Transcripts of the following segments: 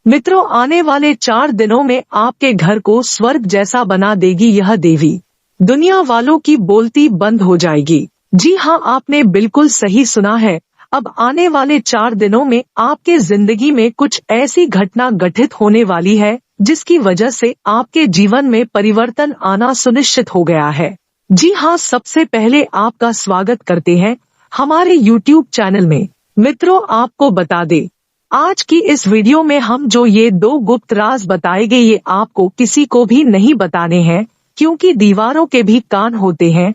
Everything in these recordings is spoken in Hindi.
मित्रों, आने वाले 4 दिनों में आपके घर को स्वर्ग जैसा बना देगी यह देवी। दुनिया वालों की बोलती बंद हो जाएगी। जी हाँ, आपने बिल्कुल सही सुना है। अब आने वाले 4 दिनों में आपके जिंदगी में कुछ ऐसी घटना घटित होने वाली है जिसकी वजह से आपके जीवन में परिवर्तन आना सुनिश्चित हो गया है। जी हाँ, सबसे पहले आपका स्वागत करते हैं हमारे YouTube चैनल में। मित्रों, आपको बता दें, आज की इस वीडियो में हम जो ये 2 गुप्त राज बताएंगे ये आपको किसी को भी नहीं बताने हैं, क्योंकि दीवारों के भी कान होते हैं।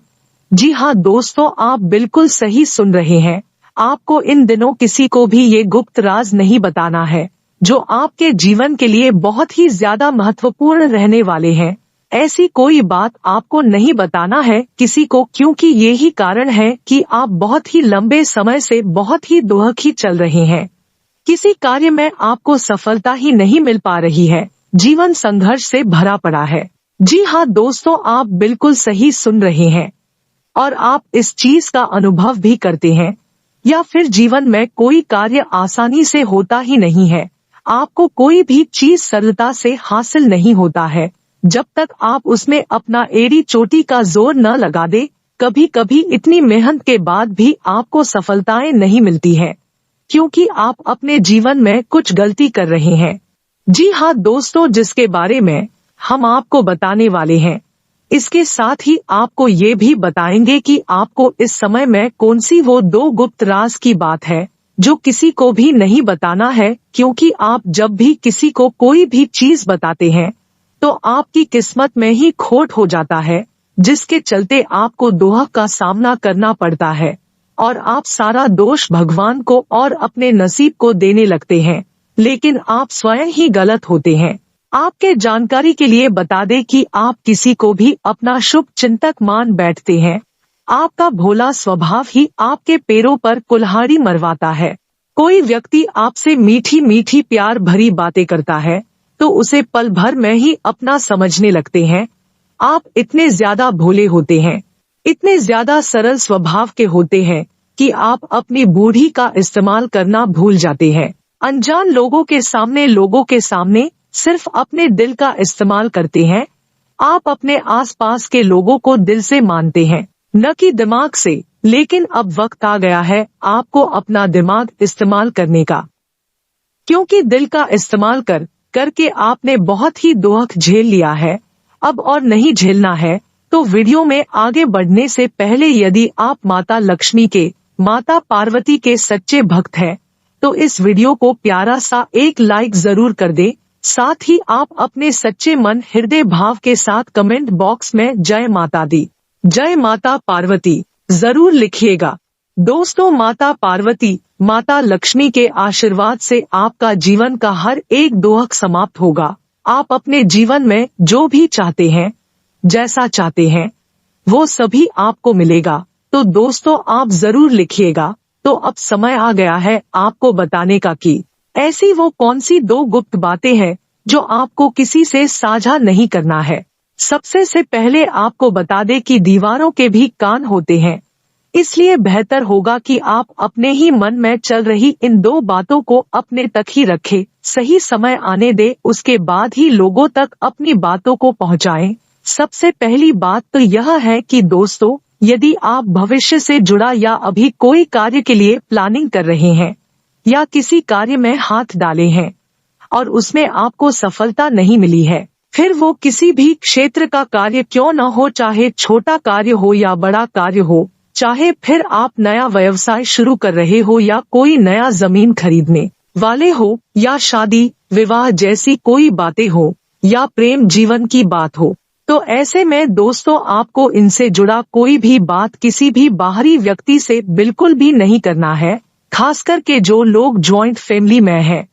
जी हाँ दोस्तों, आप बिल्कुल सही सुन रहे हैं। आपको इन दिनों किसी को भी ये गुप्त राज नहीं बताना है जो आपके जीवन के लिए बहुत ही ज्यादा महत्वपूर्ण रहने वाले हैं। ऐसी कोई बात आपको नहीं बताना है किसी को, क्योंकि यही कारण है कि आप बहुत ही लंबे समय से बहुत ही दुखी चल रहे हैं। किसी कार्य में आपको सफलता ही नहीं मिल पा रही है। जीवन संघर्ष से भरा पड़ा है। जी हाँ दोस्तों, आप बिल्कुल सही सुन रहे हैं और आप इस चीज का अनुभव भी करते हैं। या फिर जीवन में कोई कार्य आसानी से होता ही नहीं है। आपको कोई भी चीज सरलता से हासिल नहीं होता है जब तक आप उसमें अपना एड़ी चोटी का जोर न लगा दे। कभी कभी इतनी मेहनत के बाद भी आपको सफलताएं नहीं मिलती है, क्योंकि आप अपने जीवन में कुछ गलती कर रहे हैं। जी हाँ दोस्तों, जिसके बारे में हम आपको बताने वाले हैं। इसके साथ ही आपको ये भी बताएंगे कि आपको इस समय में कौन सी वो 2 गुप्त राज की बात है जो किसी को भी नहीं बताना है, क्योंकि आप जब भी किसी को कोई भी चीज बताते हैं तो आपकी किस्मत में ही खोट हो जाता है, जिसके चलते आपको दोहा का सामना करना पड़ता है और आप सारा दोष भगवान को और अपने नसीब को देने लगते हैं, लेकिन आप स्वयं ही गलत होते हैं। आपके जानकारी के लिए बता दें कि आप किसी को भी अपना शुभ चिंतक मान बैठते हैं। आपका भोला स्वभाव ही आपके पैरों पर कुल्हाड़ी मरवाता है। कोई व्यक्ति आपसे मीठी मीठी प्यार भरी बातें करता है तो उसे पल भर में ही अपना समझने लगते हैं। आप इतने ज्यादा भोले होते हैं, इतने ज्यादा सरल स्वभाव के होते हैं कि आप अपनी बुद्धि का इस्तेमाल करना भूल जाते हैं। अनजान लोगों के सामने सिर्फ अपने दिल का इस्तेमाल करते हैं। आप अपने आसपास के लोगों को दिल से मानते हैं, न कि दिमाग से। लेकिन अब वक्त आ गया है आपको अपना दिमाग इस्तेमाल करने का, क्योंकि दिल का इस्तेमाल करके आपने बहुत ही दुख झेल लिया है। अब और नहीं झेलना है। तो वीडियो में आगे बढ़ने से पहले यदि आप माता लक्ष्मी के, माता पार्वती के सच्चे भक्त हैं तो इस वीडियो को प्यारा सा एक लाइक जरूर कर दे। साथ ही आप अपने सच्चे मन हृदय भाव के साथ कमेंट बॉक्स में जय माता दी, जय माता पार्वती जरूर लिखिएगा। दोस्तों, माता पार्वती, माता लक्ष्मी के आशीर्वाद से आपका जीवन का हर एक दुख समाप्त होगा। आप अपने जीवन में जो भी चाहते हैं, जैसा चाहते हैं, वो सभी आपको मिलेगा। तो दोस्तों, आप जरूर लिखिएगा। तो अब समय आ गया है आपको बताने का कि ऐसी वो कौन सी 2 गुप्त बातें हैं जो आपको किसी से साझा नहीं करना है। सबसे से पहले आपको बता दें कि दीवारों के भी कान होते हैं, इसलिए बेहतर होगा कि आप अपने ही मन में चल रही इन 2 बातों को अपने तक ही रखें। सही समय आने दे, उसके बाद ही लोगों तक अपनी बातों को पहुंचाएं। सबसे पहली बात तो यह है कि दोस्तों, यदि आप भविष्य से जुड़ा या अभी कोई कार्य के लिए प्लानिंग कर रहे हैं या किसी कार्य में हाथ डाले हैं और उसमें आपको सफलता नहीं मिली है, फिर वो किसी भी क्षेत्र का कार्य क्यों न हो, चाहे छोटा कार्य हो या बड़ा कार्य हो, चाहे फिर आप नया व्यवसाय शुरू कर रहे हो या कोई नया जमीन खरीदने वाले हो या शादी विवाह जैसी कोई बातें हो या प्रेम जीवन की बात हो, तो ऐसे में दोस्तों आपको इनसे जुड़ा कोई भी बात किसी भी बाहरी व्यक्ति से बिल्कुल भी नहीं करना है। खास करके जो लोग जॉइंट फैमिली में हैं,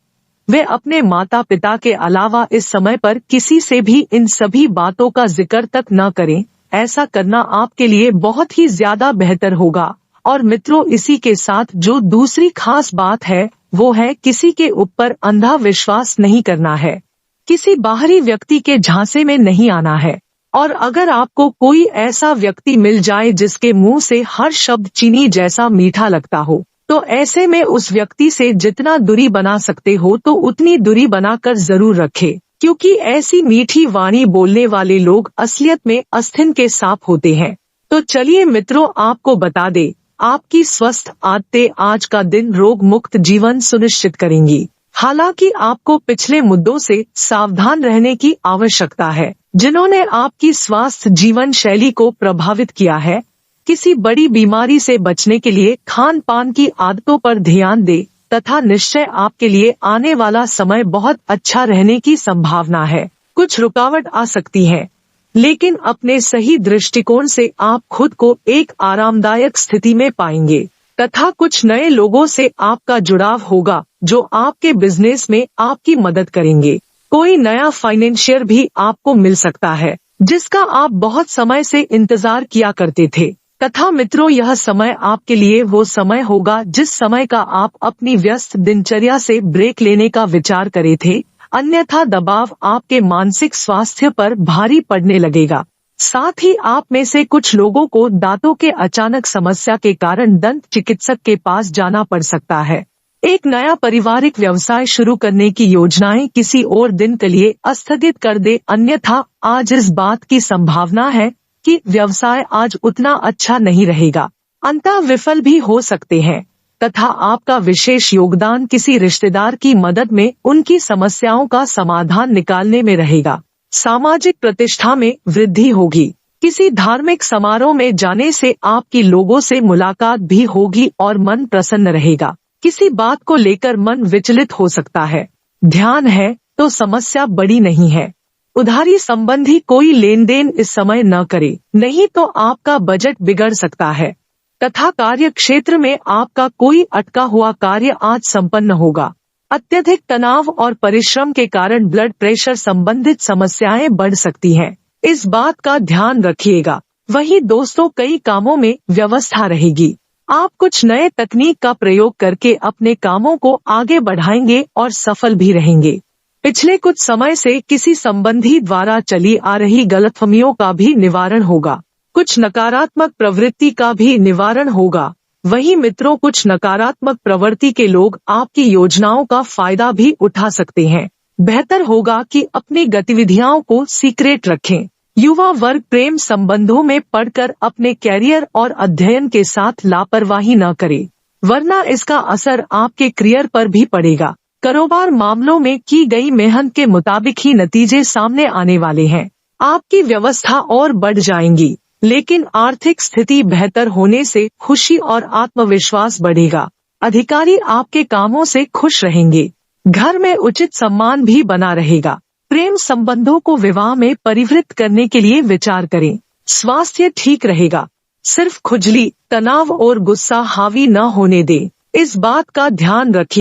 वे अपने माता पिता के अलावा इस समय पर किसी से भी इन सभी बातों का जिक्र तक न करें। ऐसा करना आपके लिए बहुत ही ज्यादा बेहतर होगा। और मित्रों, इसी के साथ जो दूसरी खास बात है वो है किसी के ऊपर अंधा विश्वास नहीं करना है, किसी बाहरी व्यक्ति के झांसे में नहीं आना है। और अगर आपको कोई ऐसा व्यक्ति मिल जाए जिसके मुंह से हर शब्द चीनी जैसा मीठा लगता हो, तो ऐसे में उस व्यक्ति से जितना दूरी बना सकते हो तो उतनी दूरी बनाकर जरूर रखें, क्योंकि ऐसी मीठी वाणी बोलने वाले लोग असलियत में आस्तीन के सांप होते हैं। तो चलिए मित्रों, आपको बता दे, आपकी स्वस्थ आदतें आज का दिन रोग मुक्त जीवन सुनिश्चित करेंगी। हालांकि आपको पिछले मुद्दों से सावधान रहने की आवश्यकता है जिन्होंने आपकी स्वास्थ्य जीवन शैली को प्रभावित किया है। किसी बड़ी बीमारी से बचने के लिए खान पान की आदतों पर ध्यान दे तथा निश्चय आपके लिए आने वाला समय बहुत अच्छा रहने की संभावना है। कुछ रुकावट आ सकती है, लेकिन अपने सही दृष्टिकोण से आप खुद को एक आरामदायक स्थिति में पाएंगे तथा कुछ नए लोगों से आपका जुड़ाव होगा जो आपके बिजनेस में आपकी मदद करेंगे। कोई नया फाइनेंशियर भी आपको मिल सकता है जिसका आप बहुत समय से इंतजार किया करते थे। तथा मित्रों, यह समय आपके लिए वो समय होगा जिस समय का आप अपनी व्यस्त दिनचर्या से ब्रेक लेने का विचार करे थे, अन्यथा दबाव आपके मानसिक स्वास्थ्य पर भारी पड़ने लगेगा। साथ ही आप में से कुछ लोगों को दांतों के अचानक समस्या के कारण दंत चिकित्सक के पास जाना पड़ सकता है। एक नया पारिवारिक व्यवसाय शुरू करने की योजनाएं किसी और दिन के लिए स्थगित कर दे, अन्यथा आज इस बात की संभावना है कि व्यवसाय आज उतना अच्छा नहीं रहेगा, अंततः विफल भी हो सकते हैं तथा आपका विशेष योगदान किसी रिश्तेदार की मदद में उनकी समस्याओं का समाधान निकालने में रहेगा। सामाजिक प्रतिष्ठा में वृद्धि होगी। किसी धार्मिक समारोह में जाने से आपकी लोगों से मुलाकात भी होगी और मन प्रसन्न रहेगा। किसी बात को लेकर मन विचलित हो सकता है। ध्यान है तो समस्या बड़ी नहीं है। उधारी संबंधी कोई लेन देन इस समय न करे, नहीं तो आपका बजट बिगड़ सकता है तथा कार्य क्षेत्र में आपका कोई अटका हुआ कार्य आज संपन्न होगा। अत्यधिक तनाव और परिश्रम के कारण ब्लड प्रेशर संबंधित समस्याएं बढ़ सकती हैं, इस बात का ध्यान रखिएगा। वहीं दोस्तों, कई कामों में व्यवस्था रहेगी। आप कुछ नए तकनीक का प्रयोग करके अपने कामों को आगे बढ़ाएंगे और सफल भी रहेंगे। पिछले कुछ समय से किसी संबंधी द्वारा चली आ रही गलतफहमियों का भी निवारण होगा। कुछ नकारात्मक प्रवृत्ति का भी निवारण होगा। वहीं मित्रों, कुछ नकारात्मक प्रवृत्ति के लोग आपकी योजनाओं का फायदा भी उठा सकते हैं। बेहतर होगा कि अपनी गतिविधियों को सीक्रेट रखें। युवा वर्ग प्रेम संबंधों में पड़कर अपने कैरियर और अध्ययन के साथ लापरवाही न करे, वरना इसका असर आपके करियर पर भी पड़ेगा। कारोबार मामलों में की गई मेहनत के मुताबिक ही नतीजे सामने आने वाले हैं। आपकी व्यवस्था और बढ़ जाएंगी, लेकिन आर्थिक स्थिति बेहतर होने से खुशी और आत्मविश्वास बढ़ेगा। अधिकारी आपके कामों से खुश रहेंगे। घर में उचित सम्मान भी बना रहेगा। प्रेम संबंधों को विवाह में परिवर्तित करने के लिए विचार करें। स्वास्थ्य ठीक रहेगा। सिर्फ खुजली, तनाव और गुस्सा हावी न होने दें, इस बात का ध्यान रखिए।